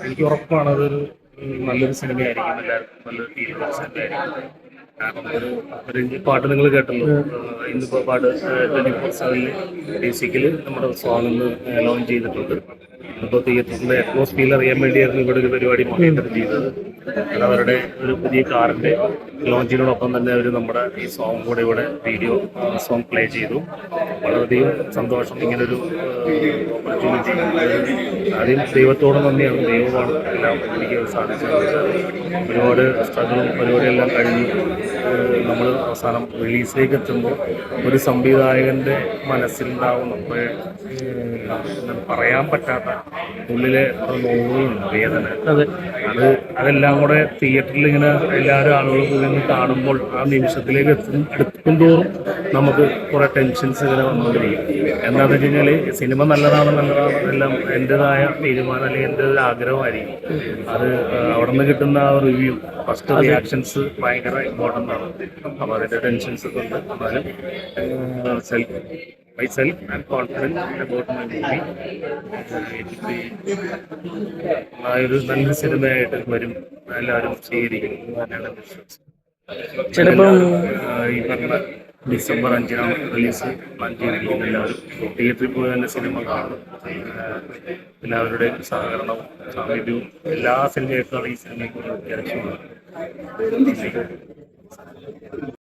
എനിക്ക് ഉറപ്പാണ് അതൊരു നല്ലൊരു സിനിമയായിരിക്കും. എല്ലാവർക്കും നല്ലൊരു ഫീലുള്ള സിനിമയായിരിക്കും. കാരണം ഒരു പാട്ട് നിങ്ങൾ കേട്ടല്ലോ, ഇന്നിപ്പോ പാട്ട് 24/7 ബേസിക്കലി നമ്മുടെ സോങ് ഇന്ന് ലോഞ്ച് ചെയ്തിട്ടുണ്ട്. ഇപ്പോൾ തിയേറ്ററിന്റെ അറ്റ്മോസ്ഫിയർ അറിയാൻ വേണ്ടിയായിരുന്നു ഇവിടെ ഒരു പരിപാടി മോണിറ്റർ ചെയ്തത്. അത് അവരുടെ ഒരു പുതിയ കാറിന്റെ ലോഞ്ചിനോടൊപ്പം തന്നെ അവർ നമ്മുടെ ഈ സോങ് കൂടെ ഇവിടെ വീഡിയോ സോങ് പ്ലേ ചെയ്തു. വളരെയധികം സന്തോഷം. ഇങ്ങനൊരു ഓപ്പർച്യൂണിറ്റി ആദ്യം ദൈവത്തോട് നന്ദിയാണ്. ദൈവമാണ് എല്ലാം എനിക്ക് സാധിച്ചത്. ഒരുപാട് സ്ട്രഗിളും പരിപാടിയെല്ലാം കഴിഞ്ഞ് നമ്മൾ അവസാനം റിലീസിലേക്ക് എത്തുമ്പോൾ ഒരു സംവിധായകൻ്റെ മനസ്സിലുണ്ടാവുന്ന പറയാൻ പറ്റാത്ത ഉള്ളിലെ നോവുകളുണ്ട്, വേദന. അതെല്ലാം കൂടെ തിയേറ്ററിൽ ഇങ്ങനെ എല്ലാവരും ആളുകളും നിന്ന് കാണുമ്പോൾ ആ നിമിഷത്തിലേക്ക് എത്തും തോറും നമുക്ക് കുറെ ടെൻഷൻസ് ഇങ്ങനെ വന്നുകൊണ്ടിരിക്കും. എന്താണെന്ന് വെച്ച് കഴിഞ്ഞാൽ സിനിമ നല്ലതാണ് എല്ലാം എൻ്റെതായ തീരുമാനം അല്ലെങ്കിൽ എൻ്റെ ഒരു ആഗ്രഹമായിരിക്കും. അത് അവിടെ നിന്ന് കിട്ടുന്ന ആ റിവ്യൂ, ഫസ്റ്റ് റിയാക്ഷൻസ് ഭയങ്കര ഇമ്പോർട്ടൻ്റ് ആണ്. അപ്പോൾ അതിൻ്റെ ടെൻഷൻസ് ഒക്കെ ഉണ്ട്. എന്നാലും myself I'm confident about my movie. ഒരു നല്ല സിനിമയായിട്ട് വരും, എല്ലാവരും സ്വീകരിക്കും എന്നാണ് വിശ്വാസം. ചിലപ്പം ഈ പറഞ്ഞ ഡിസംബർ 5 റിലീസ് പ്ലാൻ ചെയ്തിരിക്കും. എല്ലാവരും തിയേറ്ററിൽ പോയി തന്നെ സിനിമ കാണും. എല്ലാവരുടെയും സഹകരണവും സാമീപ്യവും എല്ലാ സിനിമയേക്കാളും ഈ സിനിമയ്ക്ക് അത്യാവശ്യമാണ്.